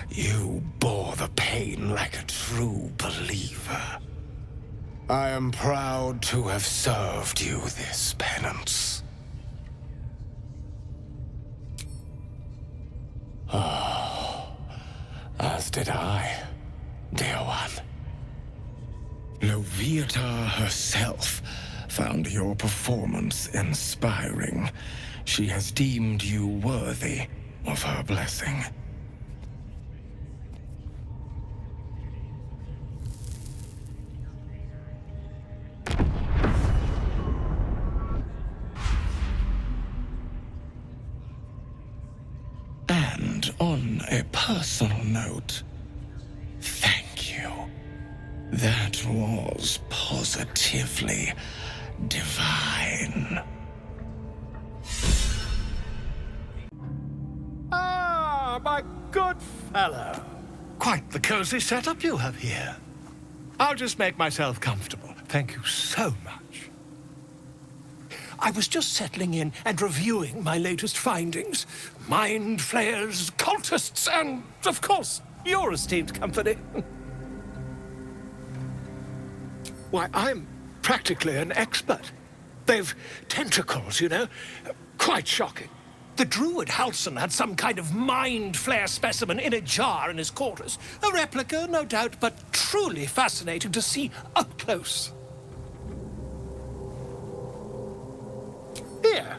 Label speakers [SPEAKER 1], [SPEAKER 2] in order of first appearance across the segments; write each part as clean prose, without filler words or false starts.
[SPEAKER 1] You bore the pain like a true believer. I am proud to have served you this penance. Oh, as did I, dear one. Loviatar herself found your performance inspiring. She has deemed you worthy of her blessing. And on a personal note, thank you. That was positively divine.
[SPEAKER 2] Ah, my good fellow. Quite the cozy setup you have here. I'll just make myself comfortable. Thank you so much. I was just settling in and reviewing my latest findings. Mind flayers, cultists, and, of course, your esteemed company. Why, I'm practically an expert. They've tentacles, you know. Quite shocking. The druid Halson had some kind of mind flare specimen in a jar in his quarters. A replica, no doubt, but truly fascinating to see up close. Here,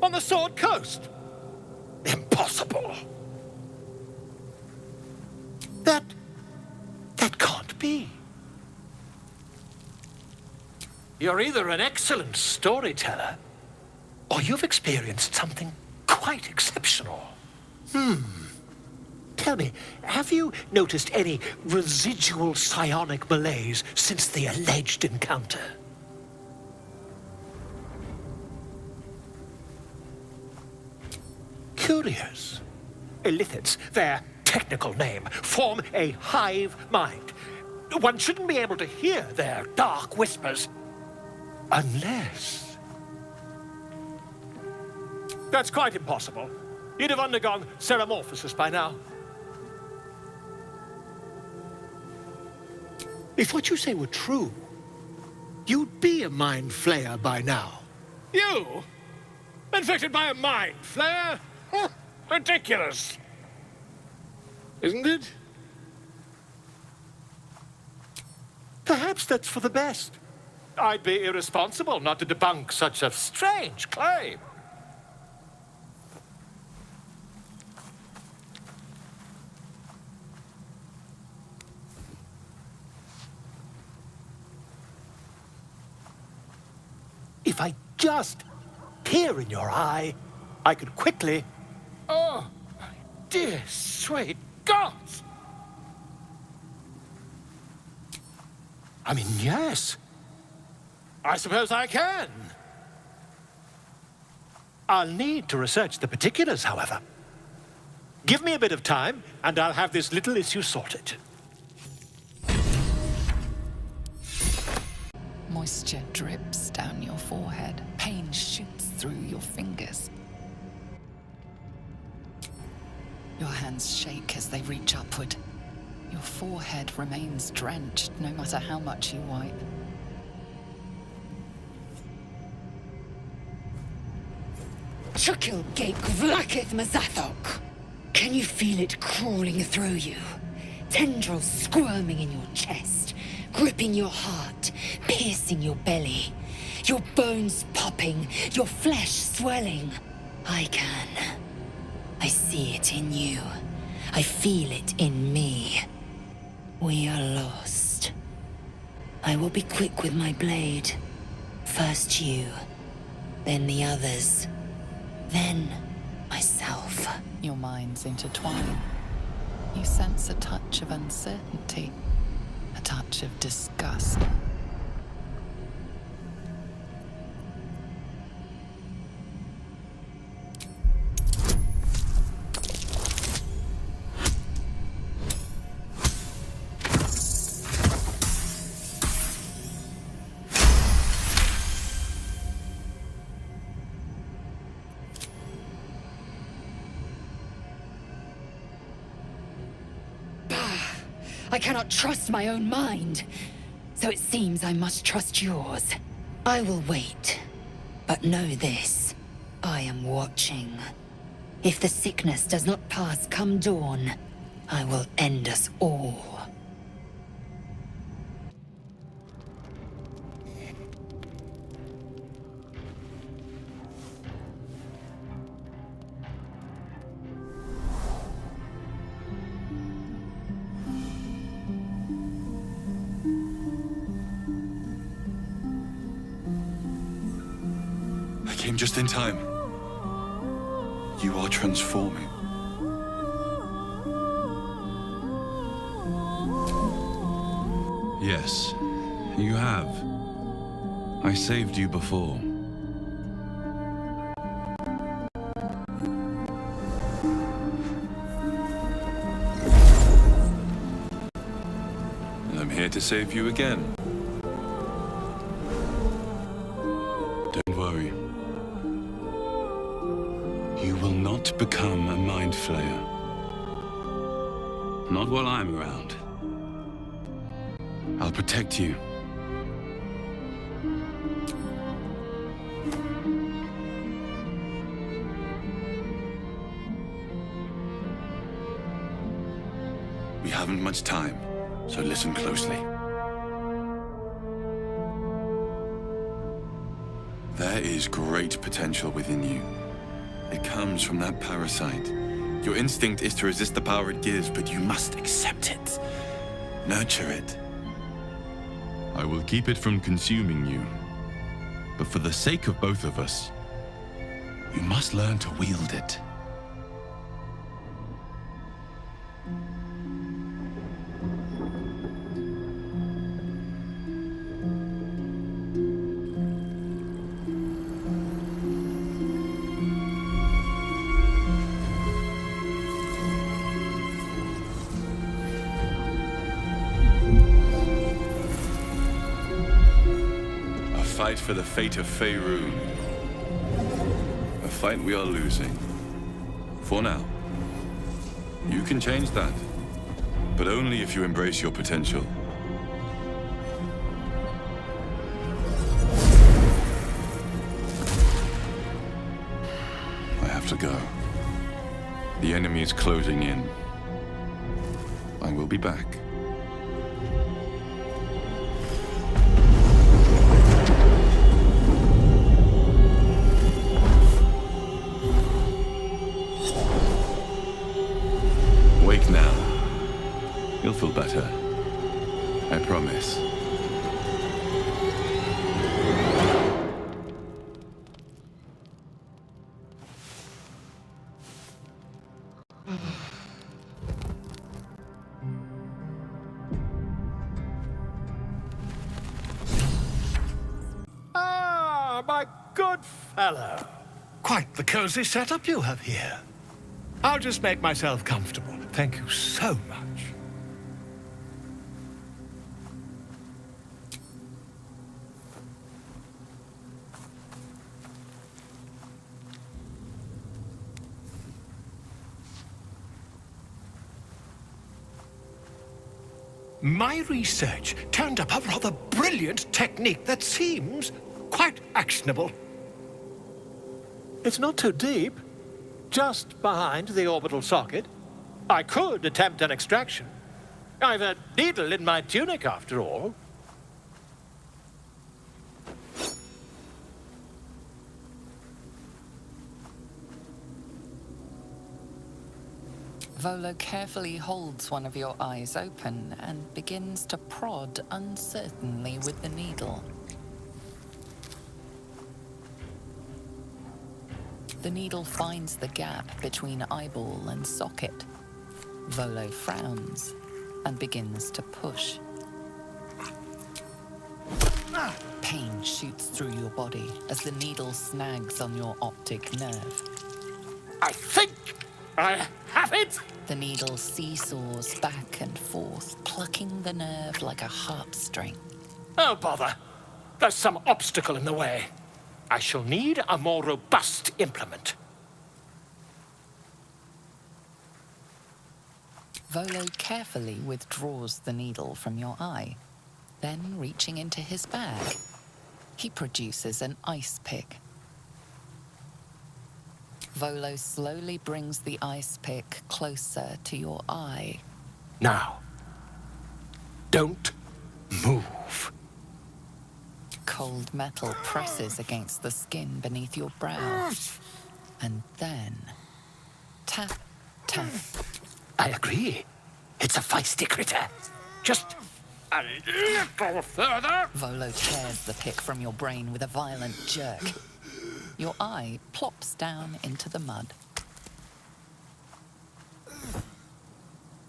[SPEAKER 2] on the Sword Coast. Impossible. That can't be. You're either an excellent storyteller, or you've experienced something quite exceptional. Tell me, have you noticed any residual psionic malaise since the alleged encounter? Curious. Illithids, their technical name, form a hive mind. One shouldn't be able to hear their dark whispers unless... That's quite impossible. You'd have undergone ceramorphosis by now. If what you say were true, you'd be a mind flayer by now. You? Infected by a mind flayer? Ridiculous. Isn't it? Perhaps that's for the best. I'd be irresponsible not to debunk such a strange claim. If I just peer in your eye, I could quickly... Oh, my dear, sweet gods! I mean, yes. I suppose I can. I'll need to research the particulars, however. Give me a bit of time, and I'll have this little issue sorted.
[SPEAKER 3] Moisture drips down your forehead. Pain shoots through your fingers. Your hands shake as they reach upward. Your forehead remains drenched no matter how much you wipe.
[SPEAKER 4] Chukil Gate Vlakith Mazathok. Can you feel it crawling through you? Tendrils squirming in your chest, gripping your heart, piercing your belly. Your bones popping, your flesh swelling. I can. I see it in you. I feel it in me. We are lost. I will be quick with my blade. First you, then the others, then myself.
[SPEAKER 3] Your minds intertwine. You sense a touch of uncertainty, a touch of disgust.
[SPEAKER 4] I cannot trust my own mind. So it seems I must trust yours. I will wait. But know this. I am watching. If the sickness does not pass come dawn, I will end us all.
[SPEAKER 5] I came just in time. You are transforming. Yes, you have. I saved you before. And I'm here to save you again. Don't worry. You will not become a mind flayer. Not while I'm around. I'll protect you. We haven't much time, so listen closely. There is great potential within you. It comes from that parasite. Your instinct is to resist the power it gives, but you must accept it. Nurture it. I will keep it from consuming you. But for the sake of both of us, you must learn to wield it. Fight for the fate of Faerun. A fight we are losing. For now. You can change that. But only if you embrace your potential. I have to go. The enemy is closing in. I will be back. Wake now. You'll feel better. I promise.
[SPEAKER 2] Ah, my good fellow. Quite the cozy setup you have here. I'll just make myself comfortable. Thank you so much. My research turned up a rather brilliant technique that seems quite actionable. It's not too deep. Just behind the orbital socket. I could attempt an extraction. I've a needle in my tunic, after all.
[SPEAKER 3] Volo carefully holds one of your eyes open and begins to prod uncertainly with the needle. The needle finds the gap between eyeball and socket. Volo frowns and begins to push. Pain shoots through your body as the needle snags on your optic nerve.
[SPEAKER 2] I think I have it!
[SPEAKER 3] The needle seesaws back and forth, plucking the nerve like a harp-string.
[SPEAKER 2] Oh, bother. There's some obstacle in the way. I shall need a more robust implement.
[SPEAKER 3] Volo carefully withdraws the needle from your eye. Then, reaching into his bag, he produces an ice pick. Volo slowly brings the ice pick closer to your eye.
[SPEAKER 2] Now, don't move.
[SPEAKER 3] Cold metal presses against the skin beneath your brow. And then, tap, tap.
[SPEAKER 2] I agree. It's a feisty critter. Just a little further.
[SPEAKER 3] Volo tears the pick from your brain with a violent jerk. Your eye plops down into the mud.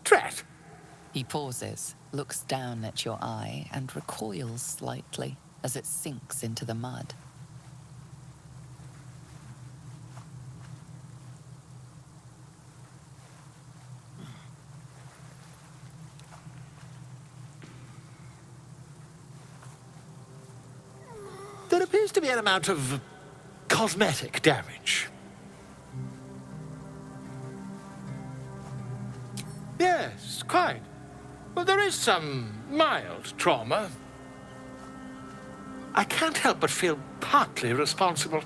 [SPEAKER 2] Drat!
[SPEAKER 3] He pauses, looks down at your eye, and recoils slightly as it sinks into the mud.
[SPEAKER 2] There appears to be an amount of cosmetic damage. Yes, quite. Well, there is some mild trauma. I can't help but feel partly responsible.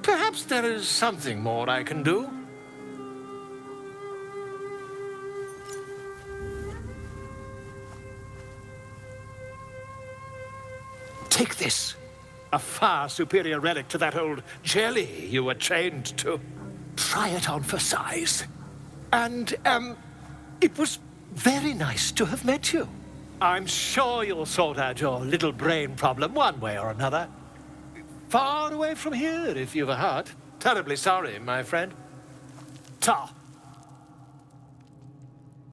[SPEAKER 2] Perhaps there is something more I can do. Take this. A far superior relic to that old jelly you were chained to. Try it on for size. And, it was very nice to have met you. I'm sure you'll sort out your little brain problem one way or another. Far away from here, if you've a heart. Terribly sorry, my friend. Ta.